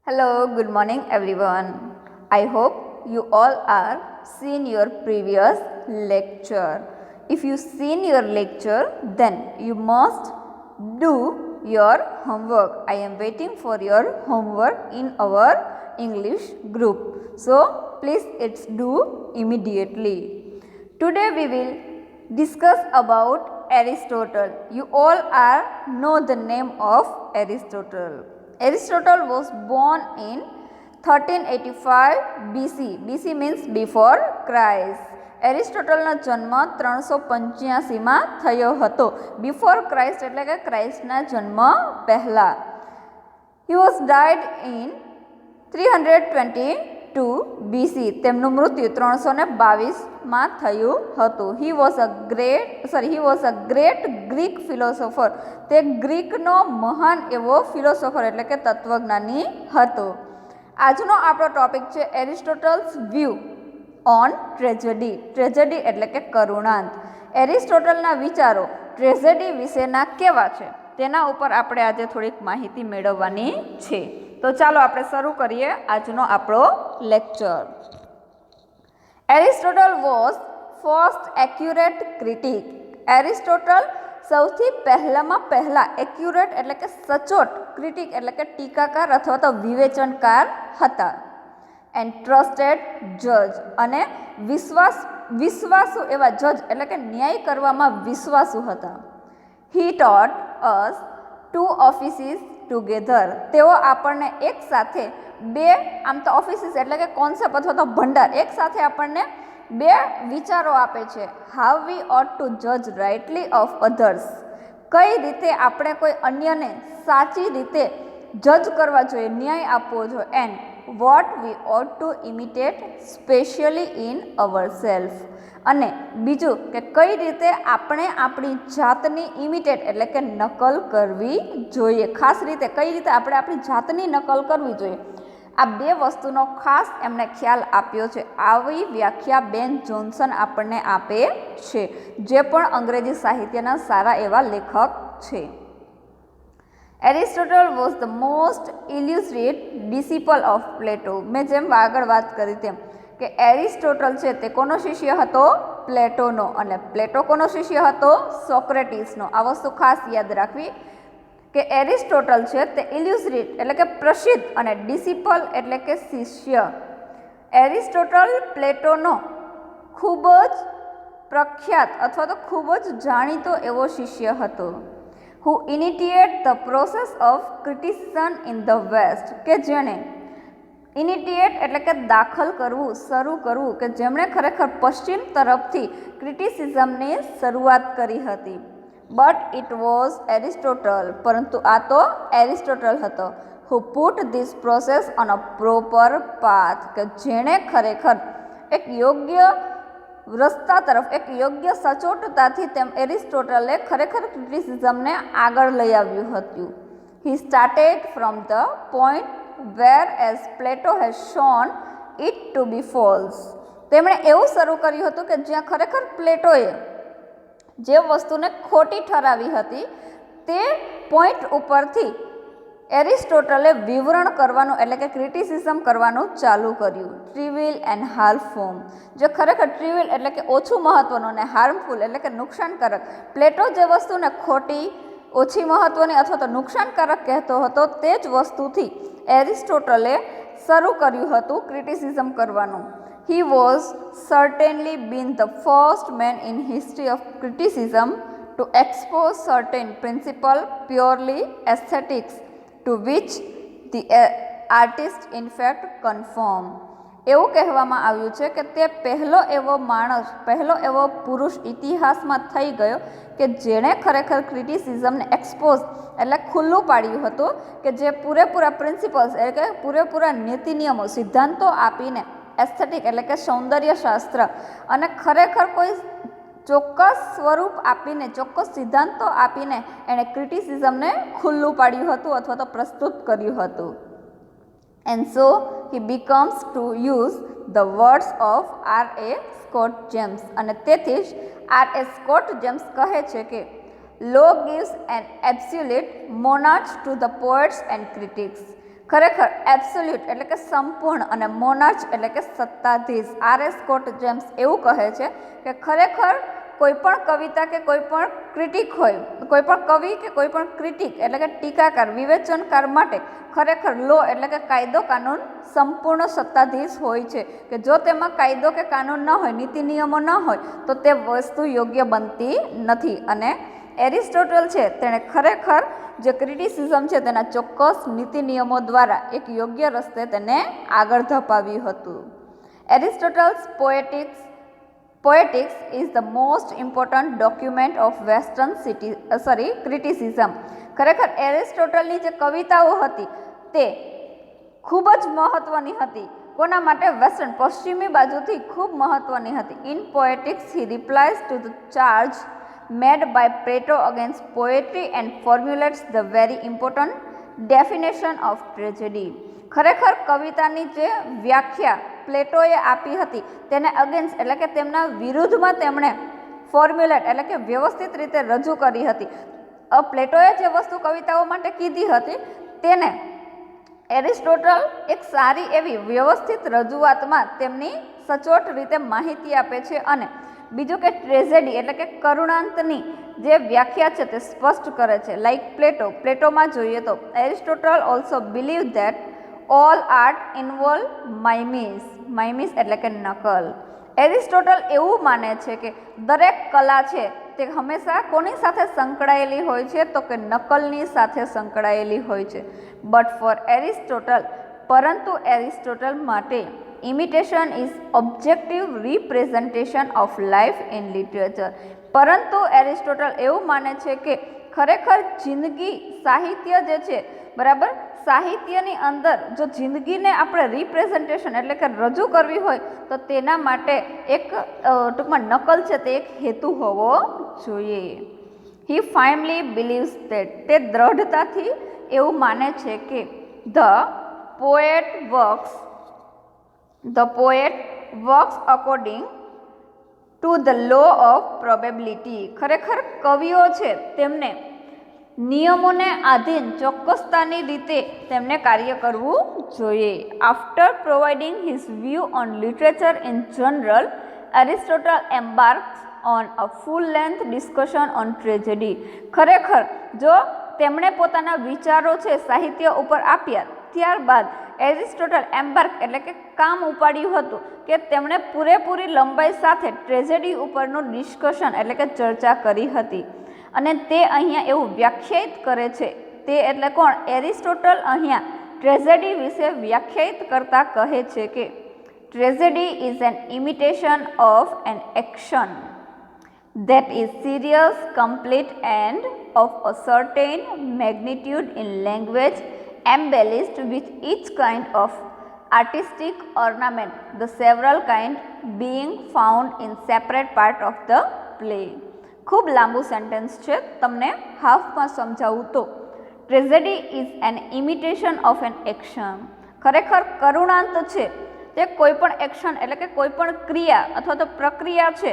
Hello, good morning everyone. I hope you all are seen your previous lecture. If you seen your lecture, then you must do your homework. I am waiting for your homework in our English group. So please it's do immediately. Today we will discuss about Aristotle. You all are know the name of Aristotle. Aristotle was born in 1385 BC. BC means before Christ. એરિસ્ટોટલનો જન્મ 385માં થયો હતો. Before Christ એટલે કે ક્રાઇસ્ટના જન્મ પહેલાં. He was died in 322 BC. તેમનું મૃત્યુ 322માં થયું હતું. He was a great Greek philosopher. તે ગ્રીકનો મહાન એવો ફિલોસોફર એટલે કે તત્વજ્ઞાની હતો. આજનો આપણો ટોપિક છે એરિસ્ટોટલ્સ વ્યૂ ઓન ટ્રેજેડી. ટ્રેજેડી એટલે કે કરુણાંત. એરિસ્ટોટલના વિચારો ટ્રેજેડી વિશેના કેવા છે તેના ઉપર આપણે આજે થોડીક માહિતી મેળવવાની છે. તો ચાલો આપણે શરૂ કરીએ આજનો આપણો lecture. Aristotle was first accurate critic. Aristotle સૌથી પહેલામાં પહેલા એક્યુરેટ એટલે કે સચોટ, ક્રિટિક એટલે કે ટીકાકાર અથવા તો વિવેચનકાર હતા. એન્ડ ટ્રસ્ટેડ જજ અને વિશ્વાસુ એવા જજ એટલે કે ન્યાય કરવામાં વિશ્વાસુ હતા. He taught us two offices together. તેઓ આપણને એક સાથે બે, આમ તો ઓફિસીસ એટલે કે કોન્સેપ્ટ અથવા તો ભંડાર, એક સાથે આપણને બે વિચારો આપે છે. હાઉ વી ઓટ ટુ જજ રાઇટલી ઓફ અધર્સ. કઈ રીતે આપણે કોઈ અન્યને સાચી રીતે જજ કરવા જોઈએ, ન્યાય આપવો જોઈએ. And what we ought to imitate specially in our self. અને બીજું કે કઈ રીતે આપણે આપણી જાતની ઇમિટેટ એટલે કે નકલ કરવી જોઈએ, ખાસ રીતે કઈ રીતે આપણે આપણી જાતની નકલ કરવી જોઈએ. આ બે વસ્તુનો ખાસ એમણે ખ્યાલ આપ્યો છે. આવી વ્યાખ્યા બેન જોન્સન આપણને આપે છે, જે પણ અંગ્રેજી સાહિત્યના સારા એવા લેખક છે. Aristotle was the most illustrate disciple of Plato. મેં જેમ આગળ વાત કરી તેમ કે એરિસ્ટોટલ છે તે કોનો શિષ્ય હતો? પ્લેટોનો. અને પ્લેટો કોનો શિષ્ય હતો? સોક્રેટિસનો. આ વસ્તુ ખાસ યાદ રાખવી કે એરિસ્ટોટલ છે તે ઇલ્યુસ્ટ્રેટ એટલે કે પ્રસિદ્ધ અને ડિસિપલ એટલે કે શિષ્ય. એરિસ્ટોટલ પ્લેટોનો ખૂબ જ પ્રખ્યાત અથવા તો ખૂબ જ જાણીતો એવો શિષ્ય હતો. Who initiate the process of criticism in the west. કે જેણે ઇનિટિએટ એટલે કે દાખલ કરવું, શરૂ કરવું, કે જેમણે ખરેખર પશ્ચિમ તરફથી ક્રિટિસિઝમની શરૂઆત કરી હતી. But it was Aristotle. પરંતુ આ તો એરિસ્ટોટલ હતો. Who put this process on a proper path. કે જેણે ખરેખર એક યોગ્ય રસ્તા તરફ, એક યોગ્ય સચોટતાથી તેમ એરિસ્ટોટલે ખરેખર ક્રિટિસિઝમને આગળ લઈ આવ્યું હતું. He started from the point whereas Plato has shown it to be false. તેમણે એવું શરૂ કર્યું હતું કે જ્યાં ખરેખર પ્લેટોએ જે વસ્તુને ખોટી ઠરાવી હતી તે પોઈન્ટ ઉપરથી એરિસ્ટોટલે વિવરણ કરવાનું એટલે કે ક્રિટિસિઝમ કરવાનું ચાલુ કર્યું. ટ્રિવિલ એન્ડ હાર્મફુલ. જે ખરેખર ટ્રિવિલ એટલે કે ઓછું મહત્વનું અને હાર્મફુલ એટલે કે નુકસાનકારક. પ્લેટો જે વસ્તુને ખોટી, ઓછી મહત્વની અથવા તો નુકસાનકારક કહેતો હતો તે જ વસ્તુથી એરિસ્ટોટલે શરૂ કર્યું હતું ક્રિટિસિઝમ કરવાનું. He was certainly been the first man in history of criticism to expose certain principles purely aesthetics to which the artist in fact conform. એવું કહેવામાં આવ્યું છે કે તે પહેલો એવો માણસ, પહેલો એવો પુરુષ ઇતિહાસમાં થઈ ગયો કે જેણે ખરેખર ક્રિટિસિઝમને એક્સપોઝ એટલે ખુલ્લું પાડ્યું હતું, કે જે પૂરેપૂરા પ્રિન્સિપલ્સ એટલે કે પૂરેપૂરા નીતિ નિયમો, સિદ્ધાંતો આપીને, એસ્થેટિક એટલે કે સૌંદર્ય શાસ્ત્ર, અને ખરેખર કોઈ ચોક્કસ સ્વરૂપ આપીને, ચોક્કસ સિદ્ધાંતો આપીને એણે ક્રિટિસિઝમને ખુલ્લું પાડ્યું હતું અથવા તો પ્રસ્તુત કર્યું હતું. And so he becomes to use the words of R.A. Scott James. અને તેથી જ R.A. સ્કોટ જેમ્સ કહે છે કે law gives an absolute monarch to the poets and critics. ખરેખર એબ્સોલ્યુટ એટલે કે સંપૂર્ણ અને મોનાર્ચ એટલે કે સત્તાધીશ. આર.એસ. સ્કોટ જેમ્સ એવું કહે છે કે ખરેખર કોઈ પણ કવિતા કે કોઈ પણ ક્રિટિક હોય, કોઈ પણ કવિ કે કોઈ પણ ક્રિટિક એટલે કે ટીકાકાર, વિવેચનકાર માટે ખરેખર લો એટલે કે કાયદો કાનૂન સંપૂર્ણ સત્તાધીશ હોય છે, કે જો તેમાં કાયદો કે કાનૂન ન હોય, નીતિ નિયમો ન હોય તો તે વસ્તુ યોગ્ય બનતી નથી. અને એરિસ્ટોટલ છે તેણે ખરેખર જે ક્રિટિસિઝમ છે તેના ચોક્કસ નીતિ નિયમો દ્વારા એક યોગ્ય રસ્તે તેને આગળ ધપાવ્યું હતું. એરિસ્ટોટલ's Poetics is the most important document of Western criticism. ખરેખર એરિસ્ટોટલની જે કવિતાઓ હતી તે ખૂબ જ મહત્વની હતી. કોના માટે? વેસ્ટર્ન, પશ્ચિમી બાજુથી ખૂબ મહત્વની હતી. In poetics he replies to the charge made by Plato against poetry and formulates the very important definition of tragedy. ખરેખર કવિતાની જે વ્યાખ્યા પ્લેટોએ આપી હતી તેને અગેન્સ્ટ એટલે કે તેમના વિરુદ્ધમાં તેમણે ફોર્મ્યુલેટ એટલે કે વ્યવસ્થિત રીતે રજૂ કરી હતી. પ્લેટોએ જે વસ્તુ કવિતાઓ માટે કીધી હતી તેને એરિસ્ટોટલ એક સારી એવી વ્યવસ્થિત રજૂઆતમાં તેમની સચોટ રીતે માહિતી આપે છે. અને બીજું કે ટ્રેજેડી એટલે કે કરુણાંતની જે વ્યાખ્યા છે તે સ્પષ્ટ કરે છે. લાઇક પ્લેટોમાં જોઈએ તો Aristotle also believe that all art involve mimesis એટલે કે નકલ. એરિસ્ટોટલ એવું માને છે કે દરેક કલા છે તે હંમેશા કોની સાથે સંકળાયેલી હોય છે? તો કે નકલની સાથે સંકળાયેલી હોય છે. બટ ફોર એરિસ્ટોટલ, પરંતુ એરિસ્ટોટલ માટે imitation is objective representation of life in literature. પરંતુ એરિસ્ટોટલ એવું માને છે કે ખરેખર જિંદગી, સાહિત્ય જે છે બરાબર, સાહિત્યની અંદર જો જિંદગીને આપણે રિપ્રેઝન્ટેશન એટલે કે રજૂ કરવી હોય તો તેના માટે એક ટૂંકમાં નકલ છે તે એક હેતુ હોવો જોઈએ. હી ફાર્મલી બિલીવ્સ ધેટ, તે દ્રઢતાથી એવું માને છે કે the poet works according to the law of probability. ખરેખર કવિઓ છે તેમને નિયમોને આધીન ચોક્કસતાની રીતે તેમને કાર્ય કરવું જોઈએ. After providing his view on literature in general, Aristotle embarks on a full length discussion on tragedy. ખરેખર જો તેમણે પોતાના વિચારો છે સાહિત્ય ઉપર આપ્યા, ત્યારબાદ એરિસ્ટોટલ એમ્બાર્ક એટલે કે કામ ઉપાડ્યું હતું કે તેમણે પૂરેપૂરી લંબાઈ સાથે ટ્રેજેડી ઉપરનું ડિસ્કશન એટલે કે ચર્ચા કરી હતી. અને તે અહીંયા એવું વ્યાખ્યાયિત કરે છે, તે એટલે કોણ? એરિસ્ટોટલ અહીંયા ટ્રેજેડી વિશે વ્યાખ્યાયિત કરતા કહે છે કે tragedy is an imitation of an action that is serious, complete and of a certain magnitude in language, embellished with each kind of artistic ornament, the several kind being found in separate part of the play. ખૂબ લાંબુ sentence છે, તમને હાફમાં સમજાવું તો tragedy is an imitation of an action. ખરેખર કરુણાંત છે તે કોઈ પણ એક્શન એટલે કે કોઈ પણ ક્રિયા અથવા તો પ્રક્રિયા છે,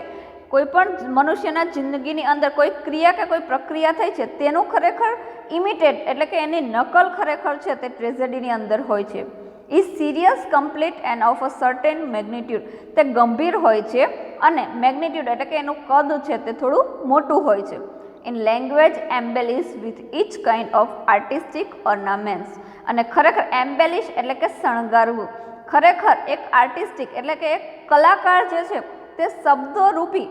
કોઈ પણ મનુષ્યના જિંદગીની અંદર કોઈ ક્રિયા કે કોઈ પ્રક્રિયા થઈ છે તેનું ખરેખર ઇમિટેટ એટલે કે એની નકલ ખરેખર છે તે ટ્રેજેડીની અંદર હોય છે. Is serious, complete end of a certain magnitude, તે ગંભીર હોય છે અને મેગ્નિટ્યુડ એટલે કે એનું કદ છે તે થોડું મોટું હોય છે. In language embellish with each kind of artistic ornaments, અને ખરેખર એમ્બેલિશ એટલે કે શણગારવું. ખરેખર એક આર્ટિસ્ટિક એટલે કે એક કલાકાર જે છે તે શબ્દોરૂપી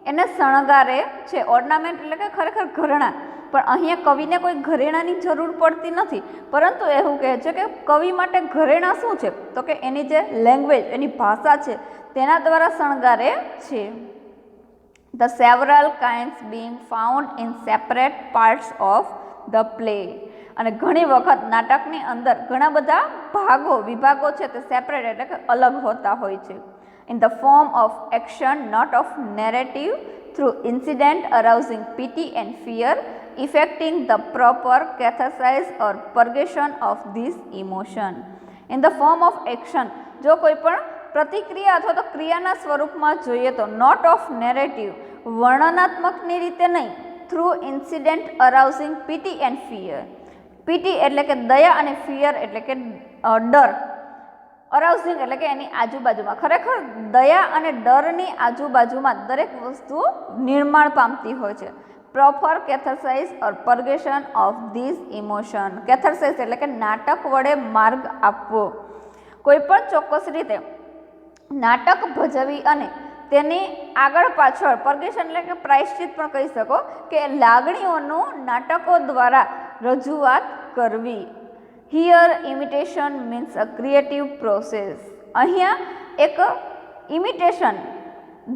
એને શણગારે છે. ઓર્નામેન્ટ એટલે કે ખરેખર ઘરેણાં, પણ અહીંયા કવિને કોઈ ઘરેણાંની જરૂર પડતી નથી, પરંતુ એવું કહે છે કે કવિ માટે ઘરેણાં શું છે? તો કે એની જે લેંગ્વેજ, એની ભાષા છે તેના દ્વારા શણગારે છે. The several kinds being found in separate parts of the play. અને ઘણી વખત નાટકની અંદર ઘણા બધા વિભાગો છે તે સેપરેટ એટલે કે અલગ હોતા હોય છે. in the form of action, not of narrative, through incident arousing pity and fear, effecting the proper catharsis or purgation of this emotion. In the form of action, જો કોઈ પણ પ્રતિક્રિયા અથવા તો ક્રિયાના સ્વરૂપમાં જોઈએ તો નોટ ઓફ નેરેટિવ, વર્ણનાત્મકની રીતે નહીં, through incident arousing pity and fear, pity એટલે કે દયા અને ફિયર એટલે કે ડર. અરાઉઝિંગ એટલે કે એની આજુબાજુમાં. ખરેખર દયા અને ડરની આજુબાજુમાં દરેક વસ્તુ નિર્માણ પામતી હોય છે. Proper catharsis or purgation of this emotion. Catharsis એટલે કે નાટક વડે માર્ગ આપવો. કોઈ પણ ચોક્કસ રીતે નાટક ભજવી અને તેની આગળ પાછળ પર્ગેશન એટલે કે પ્રાયશ્ચિત પણ કહી શકો કે લાગણીઓનું નાટકો દ્વારા રજૂઆત કરવી. Here imitation means uh creative process. અહીંયા એક ઇમિટેશન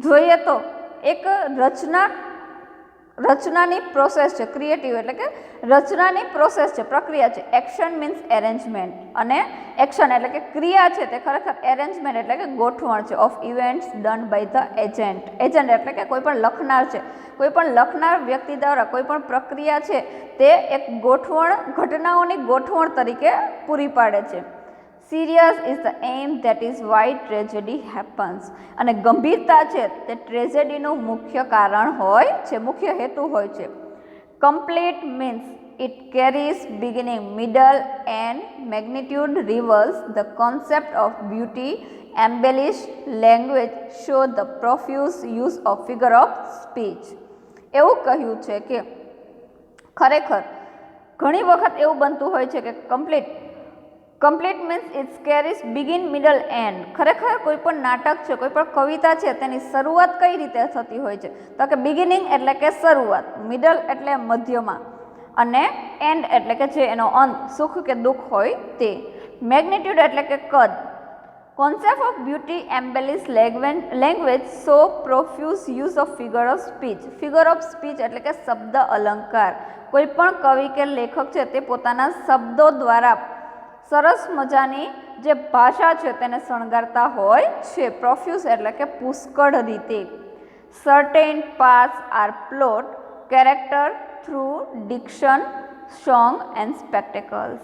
જોઈએ તો એક રચનાની પ્રોસેસ છે. ક્રિએટિવ એટલે કે રચનાની પ્રોસેસ છે, પ્રક્રિયા છે. એક્શન મીન્સ એરેન્જમેન્ટ અને એક્શન એટલે કે ક્રિયા છે તે ખરેખર એરેન્જમેન્ટ એટલે કે ગોઠવણ છે of events done by the agent. Agent એટલે કે કોઈ પણ લખનાર છે, કોઈ પણ લખનાર વ્યક્તિ દ્વારા કોઈ પણ પ્રક્રિયા છે તે એક ગોઠવણ, ઘટનાઓની ગોઠવણ તરીકે પૂરી પાડે છે. Serious is the aim that is why tragedy happens. અને ગંભીરતા છે તે ટ્રેજેડીનું મુખ્ય કારણ હોય છે, મુખ્ય હેતુ હોય છે. Complete means it carries beginning, middle and magnitude, reverse the concept of beauty, embellish language, show the profuse use of figure of speech. એવું કહ્યું છે કે ખરેખર ઘણી વખત એવું બનતું હોય છે કે complete means its carries begin, middle, end. ખરેખર કોઈ પણ નાટક છે, કોઈ પણ કવિતા છે તેની શરૂઆત કઈ રીતે થતી હોય છે તો કે બિગિનિંગ એટલે કે શરૂઆત, મિડલ એટલે મધ્યમાં અને એન્ડ એટલે કે જે એનો અંત, સુખ કે દુઃખ હોય તે. મેગ્નિટ્યુડ એટલે કે કદ. Concept of beauty, embellish language, so profuse use of figure of speech. Figure of speech એટલે કે શબ્દ અલંકાર. કોઈ પણ કવિ કે લેખક છે તે પોતાના શબ્દો દ્વારા સરસ મજાની જે ભાષા છે તેને શણગારતા હોય છે. પ્રોફ્યુઝ એટલે કે પુષ્કળ રીતે. Certain parts are plot character through diction, song and spectacles.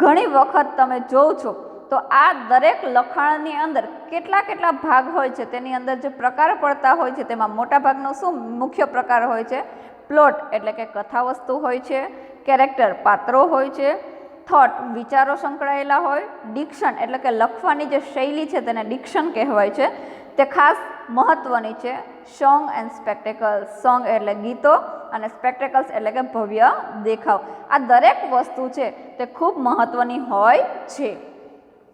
ઘણી વખત તમે જોવ છો તો આ દરેક લખાણની અંદર કેટલા ભાગ હોય છે, તેની અંદર જે પ્રકાર પડતા હોય છે તેમાં મોટા ભાગનો શું મુખ્ય પ્રકાર હોય છે? પ્લોટ એટલે કે કથા વસ્તુ હોય છે, કેરેક્ટર પાત્રો હોય છે, થોટ વિચારો સંકળાયેલા હોય, ડિક્શન એટલે કે લખવાની જે શૈલી છે તેને ડિક્શન કહેવાય છે, તે ખાસ મહત્ત્વની છે. Song and સ્પેક્ટેકલ્સ. સોંગ એટલે ગીતો અને સ્પેક્ટેકલ્સ એટલે કે ભવ્ય દેખાવ. આ દરેક વસ્તુ છે તે ખૂબ મહત્ત્વની હોય છે.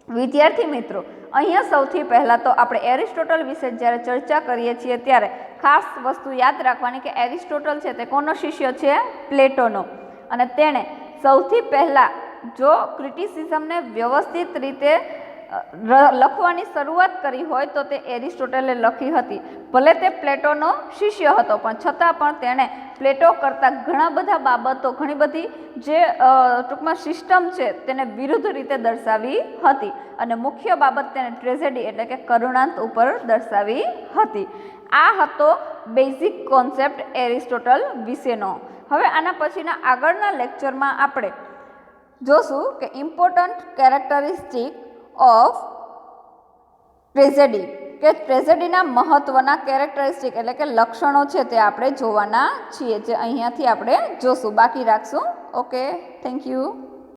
વિદ્યાર્થી મિત્રો, અહીંયા સૌથી પહેલાં તો આપણે એરિસ્ટોટલ વિશે જ્યારે ચર્ચા કરીએ છીએ ત્યારે ખાસ વસ્તુ યાદ રાખવાની કે એરિસ્ટોટલ છે તે કોનો શિષ્ય છે? પ્લેટોનો. અને તેણે સૌથી પહેલાં જો ક્રિટિસિઝમને વ્યવસ્થિત રીતે લખવાની શરૂઆત કરી હોય તો તે એરિસ્ટોટલે લખી હતી. ભલે તે પ્લેટોનો શિષ્ય હતો પણ છતાં પણ તેણે પ્લેટો કરતાં ઘણા બધા બાબતો, ઘણી બધી જે ટૂંકમાં સિસ્ટમ છે તેને વિરુદ્ધ રીતે દર્શાવી હતી. અને મુખ્ય બાબત તેને ટ્રેજેડી એટલે કે કરુણાંત ઉપર દર્શાવી હતી. આ હતો બેઝિક કોન્સેપ્ટ એરિસ્ટોટલ વિશેનો. હવે આના પછીના આગળના લેક્ચરમાં આપણે જોશું કે ઇમ્પોર્ટન્ટ કેરેક્ટરિસ્ટિક ઓફ ટ્રેજેડી, કે ટ્રેજેડીના મહત્ત્વના કેરેક્ટરિસ્ટિક એટલે કે લક્ષણો છે તે આપણે જોવાના છીએ, જે અહીંયાથી આપણે જોશું. બાકી રાખશું. Okay, thank you.